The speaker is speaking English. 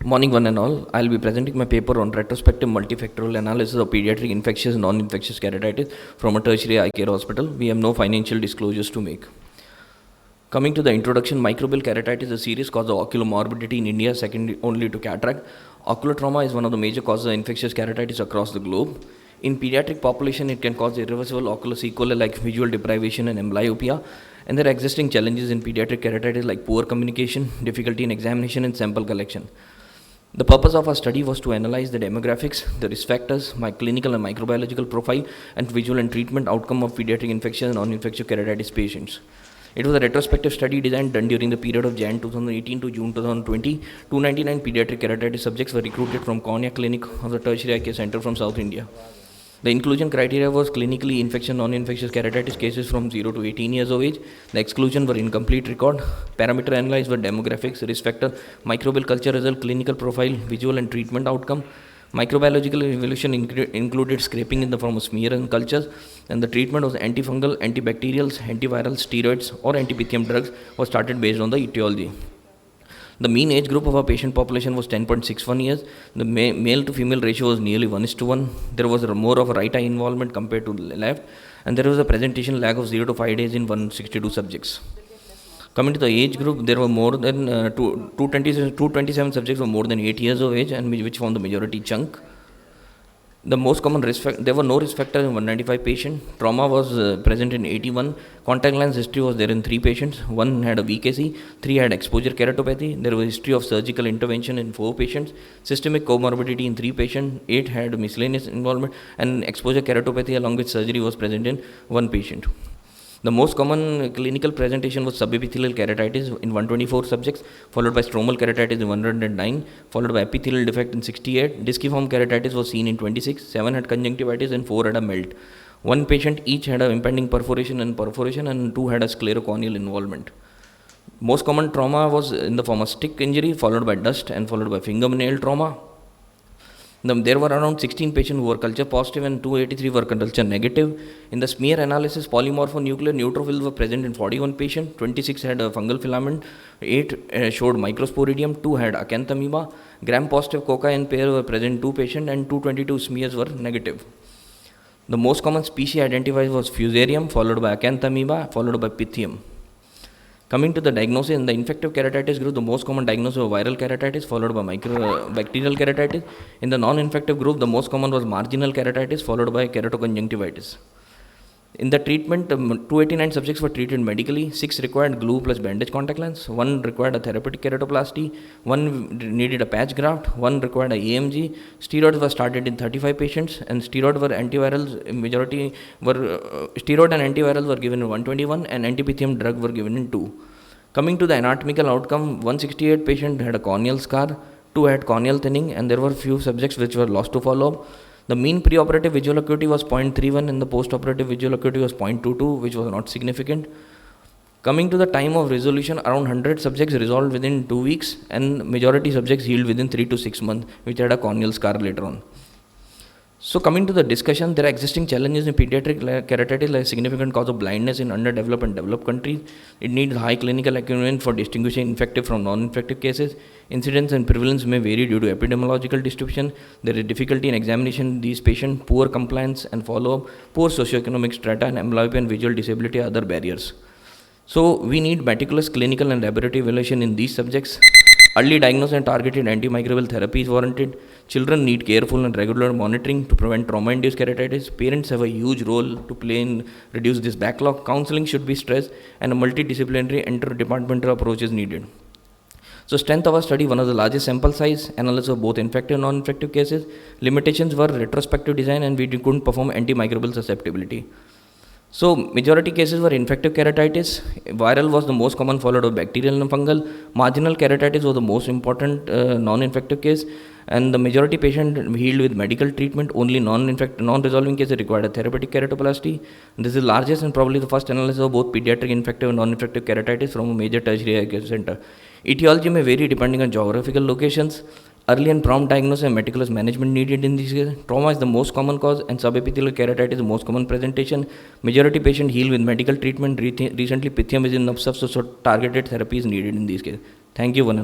Morning, one and all. I'll be presenting my paper on retrospective multifactorial analysis of pediatric infectious and non-infectious keratitis from a tertiary eye care hospital. We have no financial disclosures to make. Coming to the introduction, microbial keratitis is a serious cause of ocular morbidity in India, second only to cataract. Ocular trauma is one of the major causes of infectious keratitis across the globe. In pediatric population, it can cause irreversible ocular sequelae like visual deprivation and amblyopia. And there are existing challenges in pediatric keratitis like poor communication, difficulty in examination, and sample collection. The purpose of our study was to analyze the demographics, the risk factors, my clinical and microbiological profile, and visual and treatment outcome of pediatric infectious and non-infectious keratitis patients. It was a retrospective study done during the period of Jan 2018 to June 2020. 299 pediatric keratitis subjects were recruited from Cornea Clinic of the Tertiary Eye Care Center from South India. The inclusion criteria was clinically infectious, non-infectious keratitis cases from 0 to 18 years of age. The exclusion were incomplete record. Parameter analyzed were demographics, risk factor, microbial culture result, clinical profile, visual and treatment outcome. Microbiological evaluation included scraping in the form of smear and cultures, and the treatment was antifungal, antibacterials, antiviral, steroids, or antipithium drugs was started based on the etiology. The mean age group of our patient population was 10.61 years. The male to female ratio was nearly 1:1. There was more of a right eye involvement compared to left, and there was a presentation lag of 0 to 5 days in 162 subjects. Coming to the age group, there were more than 227 subjects were more than 8 years of age, and which formed the majority chunk. The most common risk factor, there were no risk factors in 195 patients. Trauma was present in 81. Contact lens history was there in 3 patients. 1 had a VKC, 3 had exposure keratopathy. There was history of surgical intervention in 4 patients. Systemic comorbidity in 3 patients. 8 had miscellaneous involvement, and exposure keratopathy along with surgery was present in 1 patient. The most common clinical presentation was subepithelial keratitis in 124 subjects, followed by stromal keratitis in 109, followed by epithelial defect in 68. Disciform keratitis was seen in 26, 7 had conjunctivitis, and 4 had a melt. 1 patient each had an impending perforation, and 2 had a sclerocorneal involvement. Most common trauma was in the form of stick injury, followed by dust, and followed by fingernail trauma. There were around 16 patients who were culture positive and 283 were culture negative. In the smear analysis, polymorphonuclear neutrophils were present in 41 patients. 26 had a fungal filament, 8 showed microsporidium, 2 had acanthamoeba. Gram-positive cocci and pair were present in 2 patients, and 222 smears were negative. The most common species identified was fusarium, followed by acanthamoeba, followed by pythium. Coming to the diagnosis, in the infective keratitis group, the most common diagnosis was viral keratitis, followed by bacterial keratitis. In the non-infective group, the most common was marginal keratitis, followed by keratoconjunctivitis. In the treatment, 289 subjects were treated medically. 6 required glue plus bandage contact lens. 1 required a therapeutic keratoplasty. 1 needed a patch graft. 1 required a AMG. Steroids were started in 35 patients, and steroid and antivirals were given in 121, and antipithium drug were given in 2. Coming to the anatomical outcome, 168 patients had a corneal scar, 2 had corneal thinning, and there were few subjects which were lost to follow-up. The mean preoperative visual acuity was 0.31 and the postoperative visual acuity was 0.22, which was not significant. Coming to the time of resolution, around 100 subjects resolved within 2 weeks, and majority subjects healed within 3 to 6 months, which had a corneal scar later on. So coming to the discussion, there are existing challenges in pediatric keratitis like significant cause of blindness in underdeveloped and developed countries. It needs high clinical acumen for distinguishing infective from non-infective cases. Incidence and prevalence may vary due to epidemiological distribution. There is difficulty in examination in these patients, poor compliance and follow-up, poor socioeconomic strata, and amblyopia and visual disability are other barriers. So we need meticulous clinical and laboratory evaluation in these subjects. Early diagnosis and targeted antimicrobial therapy is warranted. Children need careful and regular monitoring to prevent trauma-induced keratitis. Parents have a huge role to play in reduce this backlog. Counseling should be stressed, and a multidisciplinary interdepartmental approach is needed. So strength of our study, one of the largest sample size, analysis of both infective and non-infective cases. Limitations were retrospective design, and we couldn't perform antimicrobial susceptibility. So majority cases were infective keratitis. Viral was the most common, followed by bacterial and fungal. Marginal keratitis was the most important non-infective case, and the majority patient healed with medical treatment. Only non-resolving cases required a therapeutic keratoplasty. This is largest and probably the first analysis of both pediatric infective and non-infective keratitis from a major tertiary eye care center. Etiology may vary depending on geographical locations. Early and prompt diagnosis and meticulous management needed in these cases. Trauma is the most common cause, and subepithelial keratitis is the most common presentation. Majority patient heal with medical treatment. Recently, pythium is in upsurf, so targeted therapy is needed in these cases. Thank you, one and all.